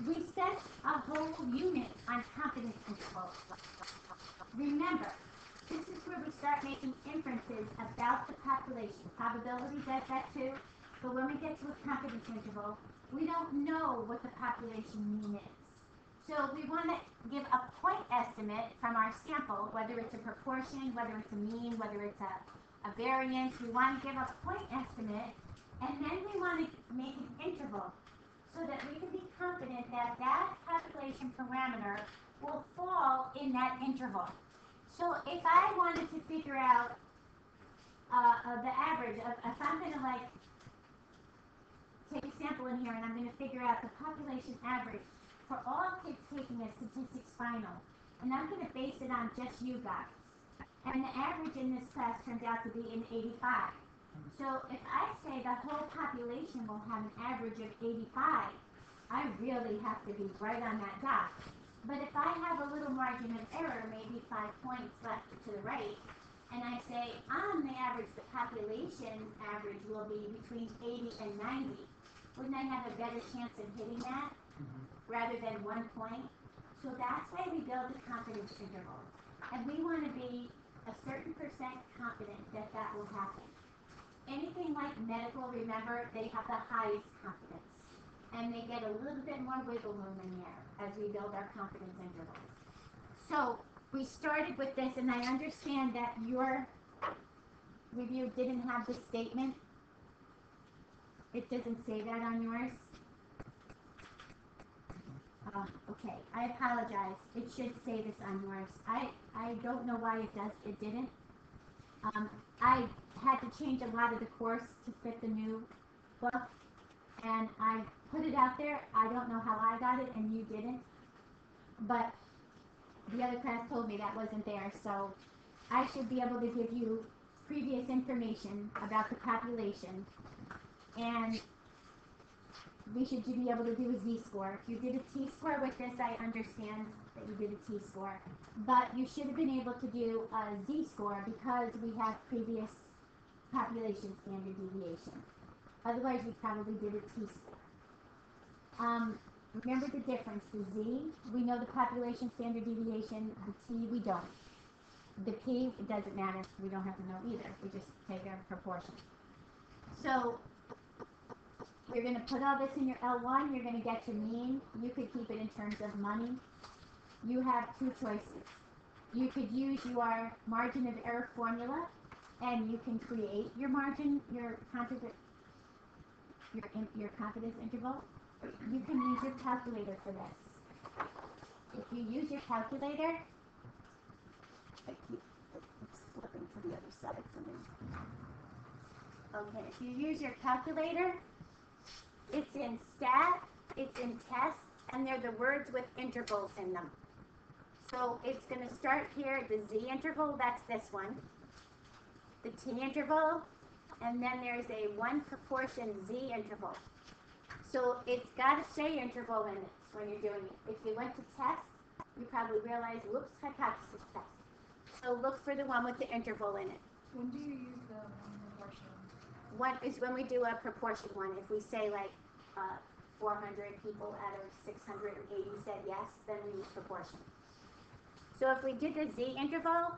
We spent a whole unit on confidence intervals. Remember, this is where we start making inferences about the population. Probability does that too, but when we get to a confidence interval, we don't know what the population mean is. So we want to give a point estimate from our sample, whether it's a proportion, whether it's a mean, whether it's a variance. We want to give a point estimate, and then we want to make an interval so that we can be confident that that population parameter will fall in that interval. So if I wanted to figure out the average, if I'm going to like take a sample in here and I'm going to figure out the population average for all kids taking a statistics final, and I'm going to base it on just you guys. And the average in this class turns out to be an 85. So if I say the whole population will have an average of 85, I really have to be right on that dot. But if I have a little margin of error, maybe 5 points left to the right, and I say on the average, the population average will be between 80 and 90, wouldn't I have a better chance of hitting that rather than 1 point? So that's why we build the confidence interval. And we want to be a certain percent confident that that will happen. Anything like medical, remember, they have the highest confidence. And they get a little bit more wiggle room in there as we build our confidence intervals. So we started with this, and I understand that your review didn't have the statement. It doesn't say that on yours. Okay, I apologize. It should say this on yours. I don't know why it didn't. I had to change a lot of the course to fit the new book, and I put it out there. I don't know how I got it and you didn't, but the other class told me that wasn't there, so I should be able to give you previous information about the population, and we should be able to do a z-score. If you did a t-score with this, I understand that you did a t-score, but you should have been able to do a z-score because we have previous population standard deviation. Otherwise, we probably did a t-score. Remember the difference. The z, we know the population standard deviation. The t, we don't. The p, it doesn't matter. We don't have to know either. We just take a proportion. So you're going to put all this in your L1. You're going to get your mean. You could keep it in terms of money. You have two choices. You could use your margin of error formula, and you can create your margin, your confidence interval. You can use your calculator for this. If you use your calculator, I keep flipping to the other side for me. Okay, if you use your calculator, it's in stat, it's in test, and they're the words with intervals in them. So it's going to start here, the z interval, that's this one. The t interval, and then there's a 1 proportion z interval. So it's got to say interval in it when you're doing it. If you went to test, you probably realize, whoops, hypothesis test. So look for the one with the interval in it. When do you use the proportion? One is when we do a proportion one. If we say like 400 people out of 680 said yes, then we use proportion. So if we did the z interval,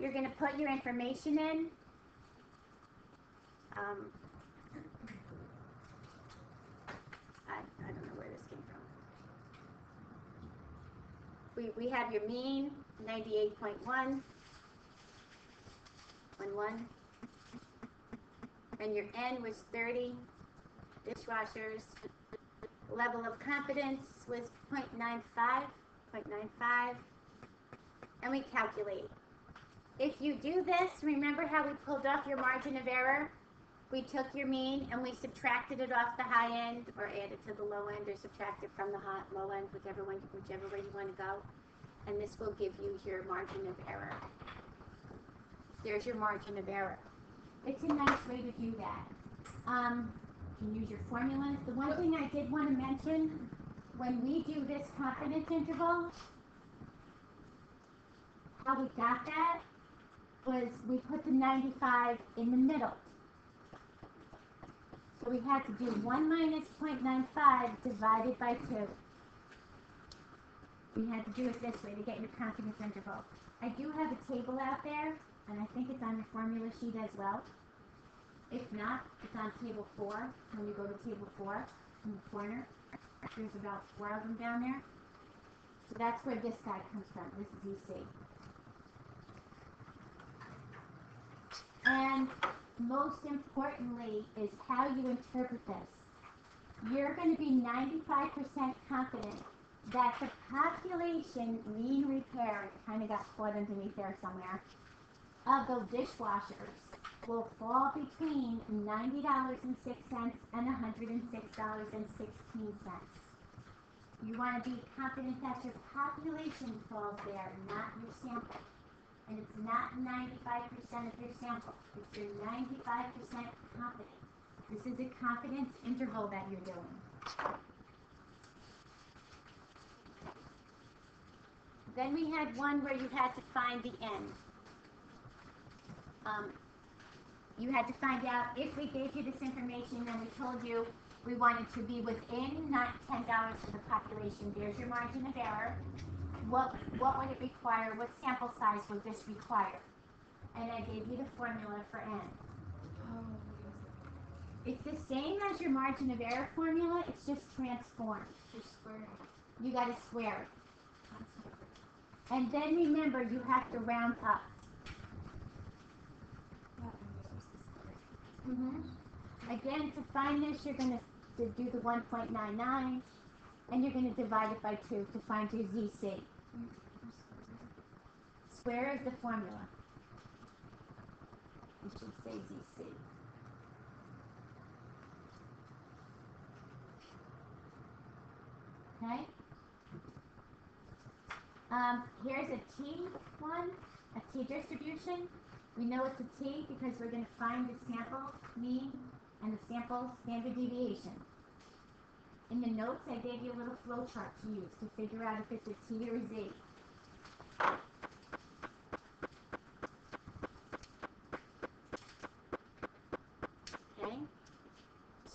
you're going to put your information in. I don't know where this came from. We have your mean, 98.1, 11, and your N was 30, dishwashers. Level of confidence was 0.95, and we calculate. If you do this, remember how we pulled off your margin of error? We took your mean and we subtracted it off the high end, or added to the low end, or subtracted from the low end, whichever way you want to go. And this will give you your margin of error. There's your margin of error. It's a nice way to do that. You can use your formulas. The one thing I did want to mention, when we do this confidence interval, how we got that was we put the 95 in the middle. So we had to do 1 minus 0.95 divided by 2. We had to do it this way to get your confidence interval. I do have a table out there, and I think it's on your formula sheet as well. If not, it's on table 4. When you go to table 4 in the corner, there's about 4 of them down there. So that's where this guy comes from. This is EC. And most importantly is how you interpret this. You're going to be 95% confident that the population mean repair, it kind of got caught underneath there somewhere, of those dishwashers will fall between $90.06 and $106.16. You want to be confident that your population falls there, not your sample. And it's not 95% of your sample. It's your 95% confidence. This is a confidence interval that you're doing. Then we had one where you had to find the end. You had to find out if we gave you this information and we told you we wanted to be within not $10 for the population. There's your margin of error. What would it require? What sample size would this require? And I gave you the formula for N. It's the same as your margin of error formula, it's just transformed. Just square it. You got to square it. And then remember, you have to round up. Again, to find this, you're going to do the 1.99, and you're going to divide it by 2 to find your ZC. Square is the formula. You should say ZC. Okay? Here's a T one, a T distribution. We know it's a T because we're going to find the sample mean and the sample standard deviation. In the notes, I gave you a little flow chart to use to figure out if it's a T or a Z. Okay?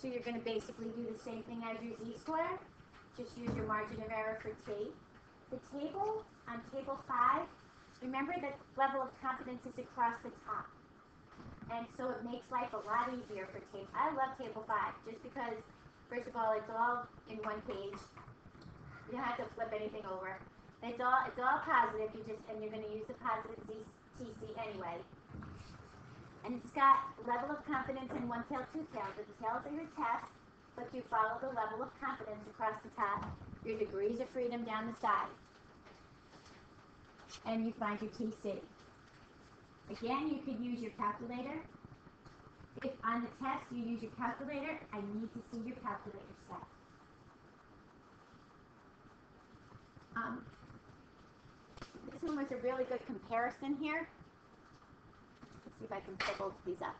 So you're going to basically do the same thing as your Z-square. Just use your margin of error for T. The table, on table 5, remember that level of confidence is across the top. And so it makes life a lot easier for table. I love table 5 just because, first of all, it's all in one page. You don't have to flip anything over. It's all positive. And you're going to use the positive TC anyway. And it's got level of confidence in one tail, two tails. The tails are your test, but you follow the level of confidence across the top. Your degrees of freedom down the side. And you find your TC. Again, you could use your calculator. If on the test you use your calculator, I need to see your calculator set. This one was a really good comparison here. Let's see if I can pull both of these up.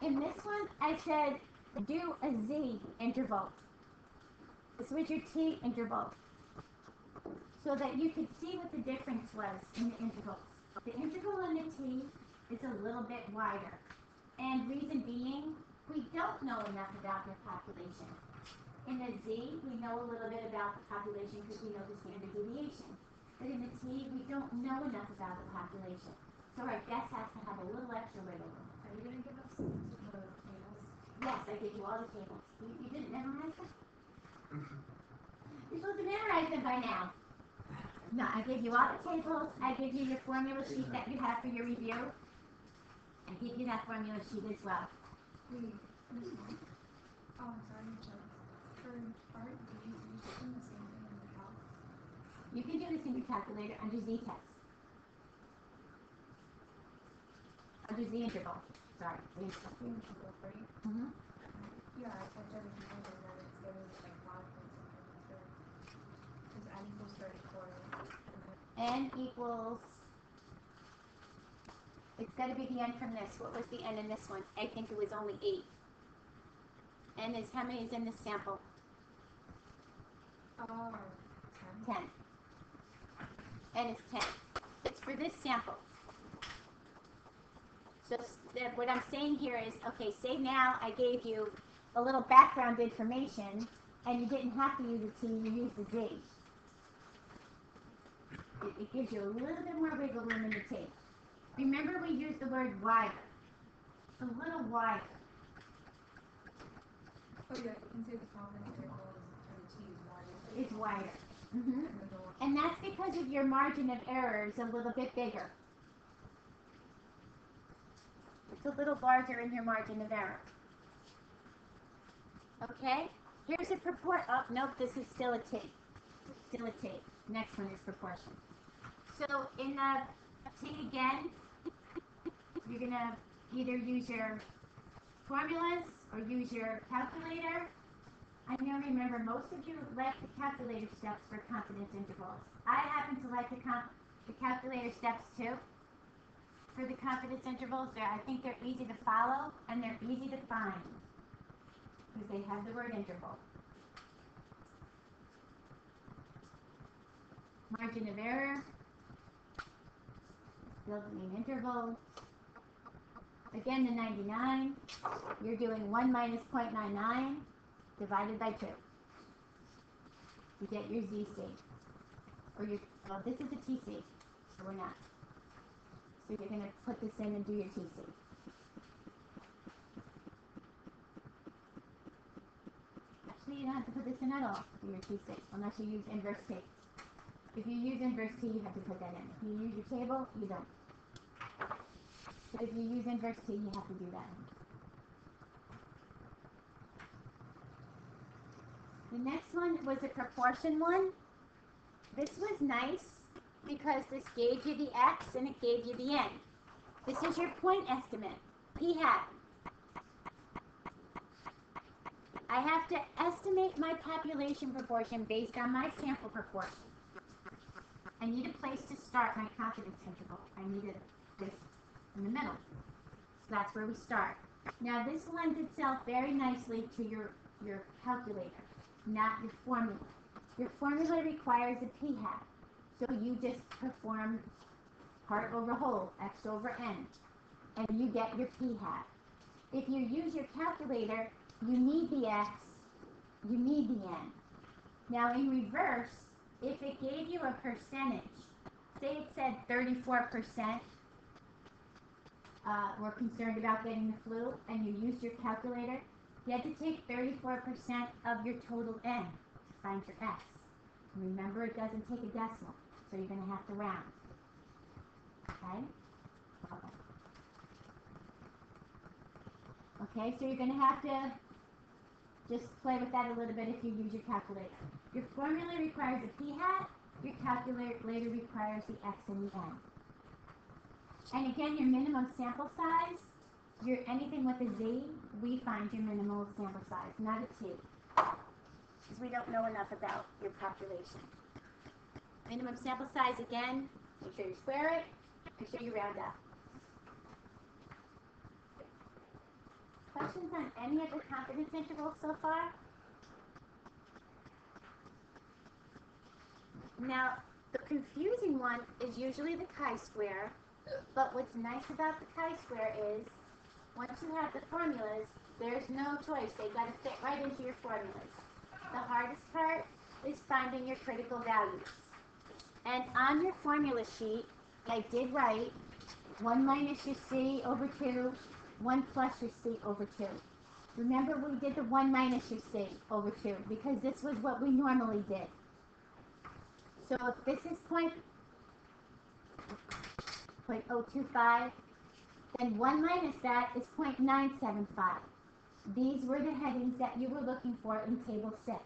In this one, I said do a Z interval. This was your T interval, so that you could see what the difference was in the intervals. The interval in the T is a little bit wider. And reason being, we don't know enough about their population. In the Z, we know a little bit about the population because we know the standard deviation. But in the T, we don't know enough about the population. So our guess has to have a little extra wiggle room. Are you going to give us the tables? Yes, I gave you all the tables. You didn't memorize them? You're supposed to memorize them by now. No, I gave you all the tables. I gave you your formula sheet that you have for your review. I gave you that formula sheet as well. Wait, this one. Oh, I'm sorry, for art, do you use the same thing in the house? You can do this in your calculator under Z test. Under Z interval. Sorry, Z interval. You can go for it. Yeah, I typed everything in and then it's giving me like 5 and something like that. Because N equals 34. N equals, it's got to be the N from this. What was the N in this one? I think it was only 8. N is, how many is in this sample? 10. 10. N is 10. It's for this sample. So what I'm saying here is, okay, say now I gave you a little background information, and you didn't have to use a T, you used a D. It gives you a little bit more wiggle room in the T. Remember we used the word wider. It's a little wider. Oh yeah, you can say the confidence interval is, or the T is wider. It's wider. And that's because of your margin of error is a little bit bigger. It's a little larger in your margin of error. Okay? Here's a proportion. Oh, nope, this is still a T. Still a T. Next one is proportion. So in the T again, you're going to either use your formulas or use your calculator. I know, remember, most of you like the calculator steps for confidence intervals. I happen to like the calculator steps too for the confidence intervals. I think they're easy to follow and they're easy to find because they have the word interval. Margin of error, building an interval. Again, the 99, you're doing 1 minus 0.99 divided by 2. You get your ZC. Or your, well, this is a TC, so we're not. So you're going to put this in and do your TC. Actually, you don't have to put this in at all for your TC, unless you use inverse T. If you use inverse T, you have to put that in. If you use your table, you don't. But if you use inverse T, you have to do that. The next one was a proportion one. This was nice because this gave you the X and it gave you the N. This is your point estimate, P hat. I have to estimate my population proportion based on my sample proportion. I need a place to start my confidence interval. I need a place in the middle. So that's where we start. Now this lends itself very nicely to your calculator, not your formula. Your formula requires a p hat. So you just perform part over whole, x over n, and you get your p hat. If you use your calculator, you need the x, you need the n. Now in reverse, if it gave you a percentage, say it said 34%, were concerned about getting the flu, and you used your calculator, you had to take 34% of your total n to find your x. Remember, it doesn't take a decimal, so you're going to have to round. Okay? Okay, so you're going to have to just play with that a little bit if you use your calculator. Your formula requires a p hat, your calculator requires the x and the n. And again, your minimum sample size, anything with a z, we find your minimum sample size, not a t. Because we don't know enough about your population. Minimum sample size again, make sure you square it, make sure you round up. Questions on any of the confidence intervals so far? Now, the confusing one is usually the chi-square, but what's nice about the chi-square is, once you have the formulas, there's no choice. They've got to fit right into your formulas. The hardest part is finding your critical values. And on your formula sheet, I did write 1 minus your C over 2, 1 plus your C over 2. Remember, we did the 1 minus your C over 2 because this was what we normally did. So if this is 0.025, then 1 minus that is 0.975. These were the headings that you were looking for in Table 6.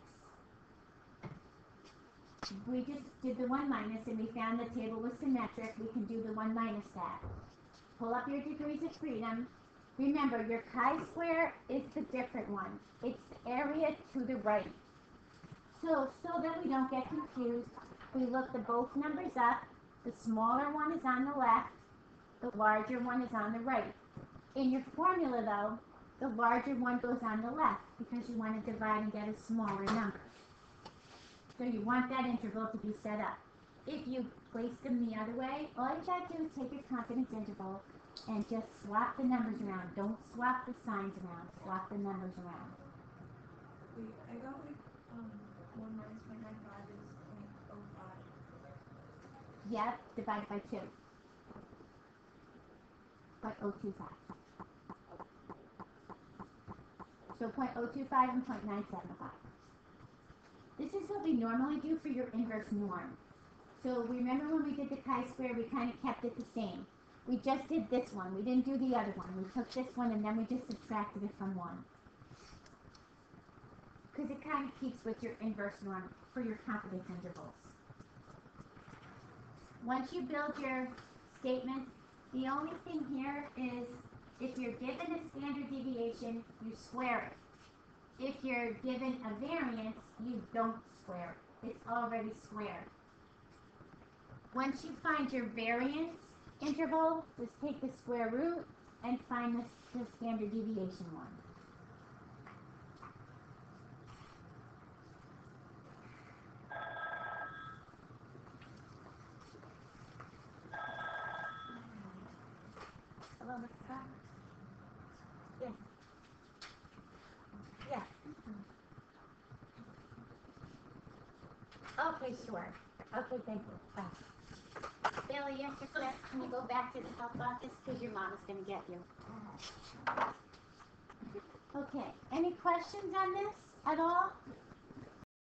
We just did the 1 minus and we found the table was symmetric. We can do the 1 minus that. Pull up your degrees of freedom. Remember, your chi-square is the different one. It's the area to the right. So that we don't get confused, we look the both numbers up. The smaller one is on the left. The larger one is on the right. In your formula, though, the larger one goes on the left because you want to divide and get a smaller number. So you want that interval to be set up. If you place them the other way, all you got to do is take your confidence interval and just swap the numbers around. Don't swap the signs around. Swap the numbers around. Wait, I got like 1 minus 0.95 is 0.05. Yep, divided by 2. 0.025. So 0.025 and 0.975. This is what we normally do for your inverse norm. So remember when we did the chi-square, we kind of kept it the same. We just did this one. We didn't do the other one. We took this one and then we just subtracted it from 1. Because it kind of keeps with your inverse norm for your confidence intervals. Once you build your statement, the only thing here is if you're given a standard deviation, you square it. If you're given a variance, you don't square it. It's already squared. Once you find your variance interval, just take the square root and find the standard deviation one. Hello, Mr. Brown? Yes. Yes. Okay, sure. Okay, thank you. Bye. Billy, you're set. Can you go back to the health office because your mom is going to get you? Okay. Any questions on this at all?